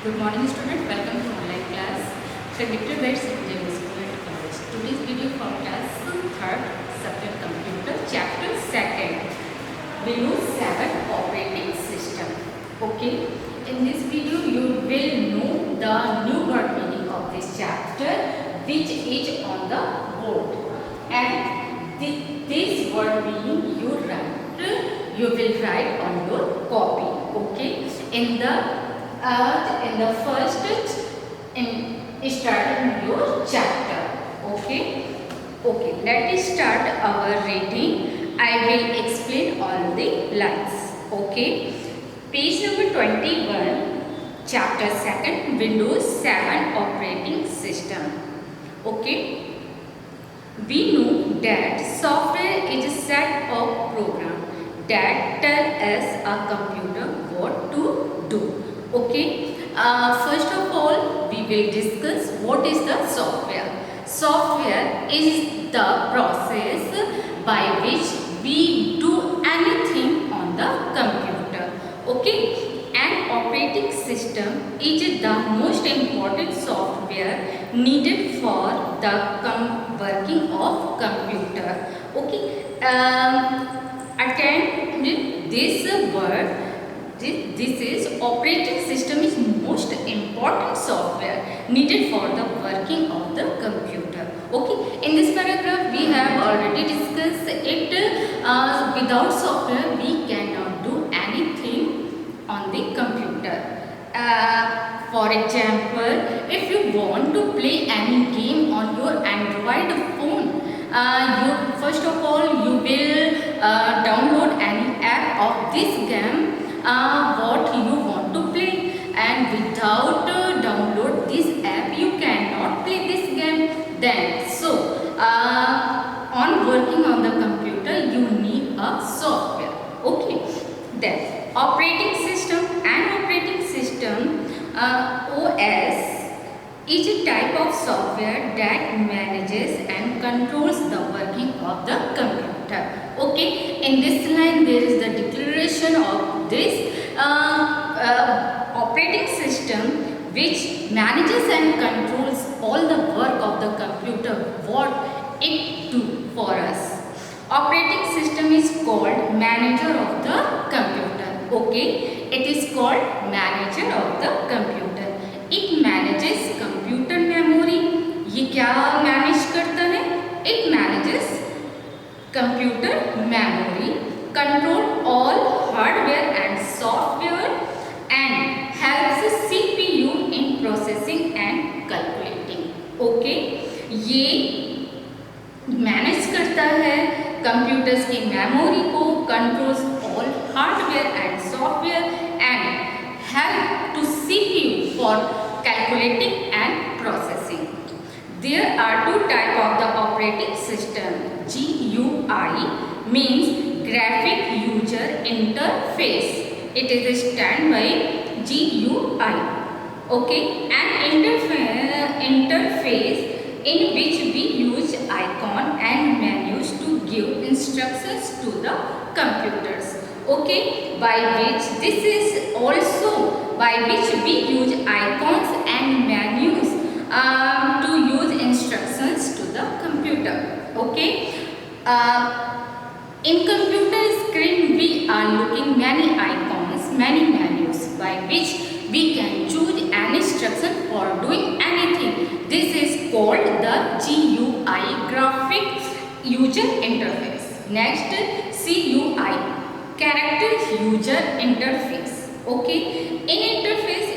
Good morning student, welcome to online class conducted by St. James School and College. Today's video from class 3rd subject computer chapter 2nd Windows 7 operating system. Okay, in this video you will know the new word meaning of this chapter which is on the board, and this word meaning you will write on your copy. Okay, in the first starting your chapter. Okay, let us start our reading. I will explain all the lines. Okay, page number 21, chapter 2nd, Windows 7 operating system. Okay, we know that software is a set of programs that tell us a computer what to do. Okay, first of all we will discuss what is the software. Software is the process by which we do anything on the computer. Okay, an operating system is the most important software needed for the working of computer. Okay, attend this word. This is operating system is most important software needed for the working of the computer. Okay, in this paragraph we have already discussed it. Without software we cannot do anything on the computer. For example, if you want to play any game on your Android phone, first of all you will download any app of this game what you want to play, and without download this app you cannot play this game. Then on working on the computer you need a software. Okay, then operating system. An operating system OS is a type of software that manages and controls the working of the computer. Okay, in this line there is the declaration of this operating system which manages and controls all the work of the computer, what it do for us. Operating system is called manager of the computer. Okay, it is called manager of the computer. It manages computer memory. ये क्या manage करता है? It manages computer memory, control all hardware and software, and helps CPU in processing and calculating. Okay, ये manage करता है computers की memory को, controls all hardware and software, and help to CPU for calculating and processing. There are two types of the operating system. GUI means graphic user interface. It is a standby GUI. Okay, an interface in which we use icon and menus to give instructions to the computers. Okay, by which this is also by which we use icons and menus to use instructions to the computer. Okay, in computer screen we are looking many icons, many menus by which we can choose an instruction for doing anything. This is called the GUI, graphic user interface. Next, CUI, character user interface. Okay, in interface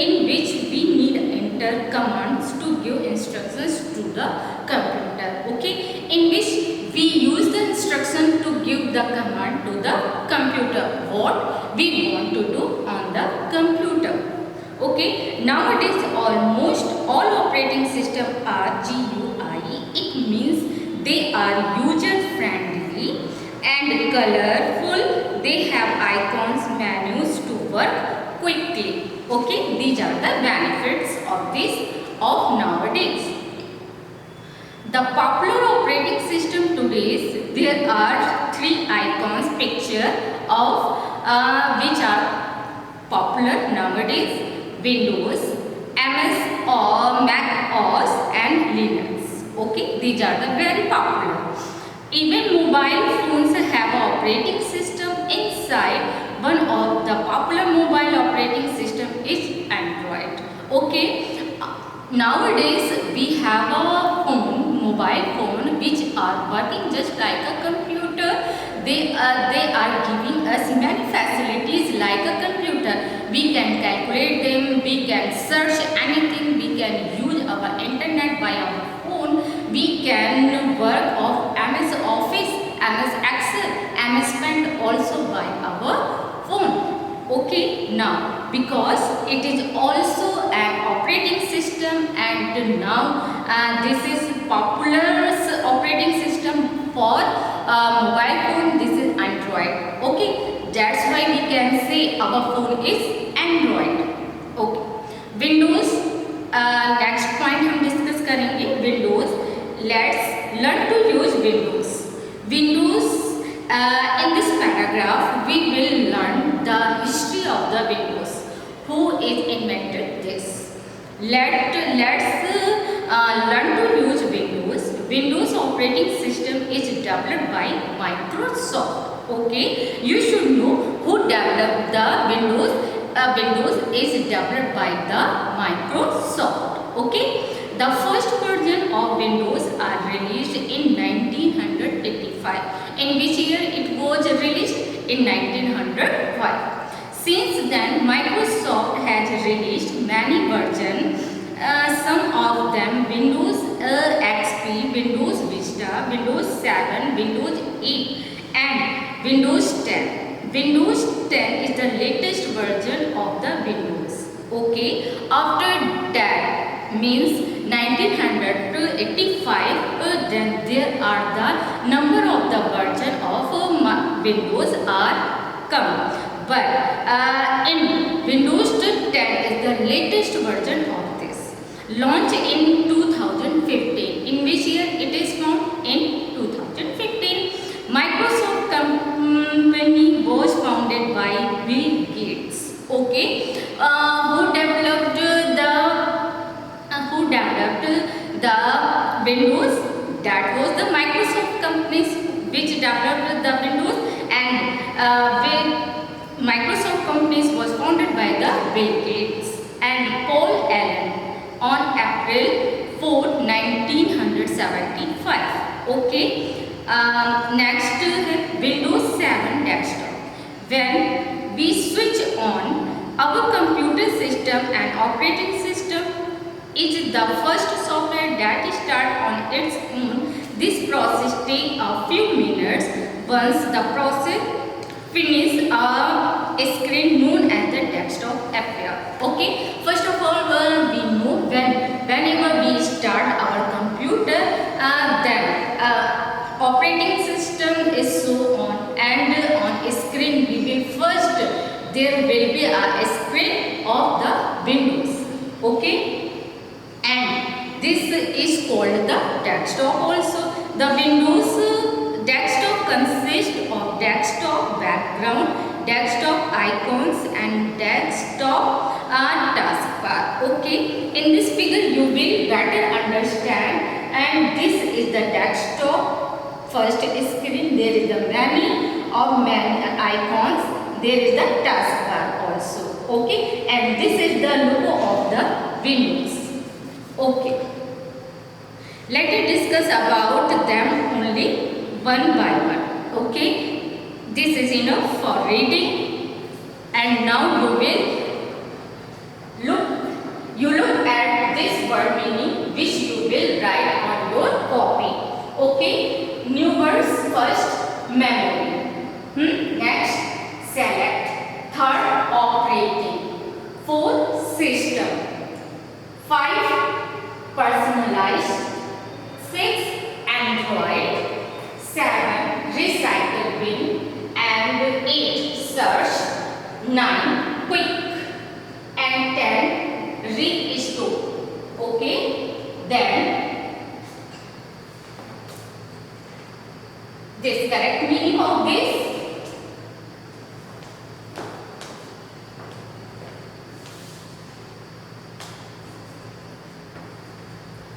in which we need enter commands to give instructions to the computer. Okay, in which we use the instruction to give the command to the computer what we want to do on the computer. Okay, nowadays almost all operating systems are GUI. It means they are user friendly and colorful. They have icons, menus to work quickly. Okay, these are the benefits of this of nowadays. The popular operating system today, there are three icons picture of which are popular nowadays. Windows, MS or Mac OS and Linux. Okay, these are the very popular. Even mobile phones have an operating system inside. One of the popular mobile operating system is Android. Okay, nowadays we have a phone, mobile phone, which are working just like a computer. They are giving us many facilities like a computer. We can calculate them, we can search anything, we can use our internet by our phone, we can work of MS Office, MS Excel, MS Paint also by our phone. Okay, now because it is also an operating system, and now this is popular operating system for mobile phone. This is Android. Okay, that's why we can say our phone is Android. Okay, Windows, next point हम discuss करेंगे Windows. Let's learn to use Windows. Windows, in this paragraph we will learn the history of the Windows. Who is invented this? Let's learn to use Windows. Windows operating system is developed by Microsoft. Okay, you should know who developed the Windows. Windows is developed by the Microsoft. Okay, the first version of Windows are released in 1985. In which year it was released? In 1905. Since then, Microsoft has released many versions. Some of them Windows XP, Windows Vista, Windows 7, Windows 8 and Windows 10. Windows 10 is the latest version of the Windows. Okay, after that means 1900 to 85, then there are the number of the version of Windows are come. But in Windows 10 is the latest version of this. Launched in 2015. In which year it is found? In 2015. Microsoft company was founded by Bill Gates. Okay, who developed the Windows? That was the Microsoft companies which developed the Windows, and Microsoft companies was founded by the Bill Gates and Paul Allen on April 4, 1975. Okay. Next Windows 7 desktop. When we switch on our computer system and operating system is the first software that start on its own. This process takes a few minutes. Once the process finish, a screen known as the desktop appear. Okay, first of all we know whenever we start our computer, then operating system is so on, and on screen we will first there will be a screen of the Windows. Okay, and this is called the desktop also. The Windows desktop consists of desktop background, desktop icons and desktop taskbar. Okay, in this figure you will better understand, and this is the desktop. First screen, there is the many icons, there is the taskbar also. Okay, and this is the logo of the Windows. Okay, let us discuss about them only one by one. Okay, this is enough for reading, and now you look at this word meaning which you will write on your copy. Okay, new words. First, memory. Next, select. Third, operating. Fourth, system. 5, personalized. 6, Android. 7, recycle bin. And 8, search. 9, quick. And 10, restore. Okay, then this correct meaning of this.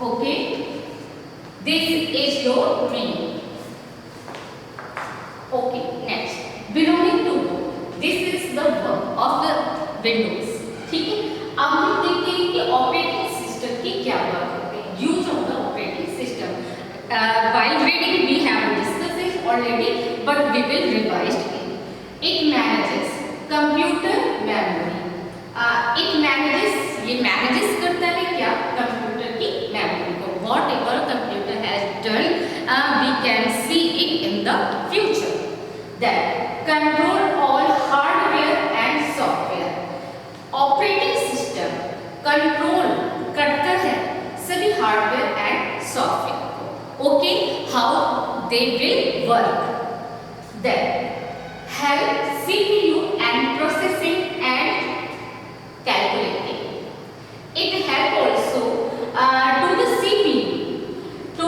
Okay, this is your main. Okay, next belonging to board. This is the work of the Windows. ठीक है, अब हम देखते हैं कि operating system की क्या work होते हैं. Use of the operating system. While reading we have discussed it already, but we will revise it. It manages computer memory. It manages, ये manages करता है क्या, कंप्यूटर की मेमोरी को. Whatever computer has done, we can see it in the future. Then control all hardware and software. Operating system control करता है सभी hardware and software को. Okay, how they will work. Then help CPU and processing and calculating. It help also to the CPU to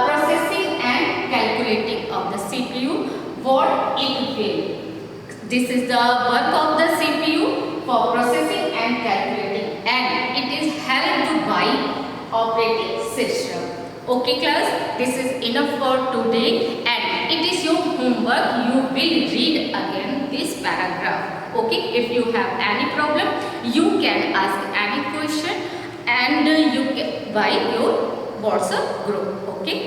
processing and calculating of the CPU what it will. This is the work of the CPU for processing and calculating, and it is helped by operating system. Okay class, this is enough for today, and it is your homework. You will read again this paragraph. Okay, if you have any problem, you can ask any question, and you can by your WhatsApp group. Okay.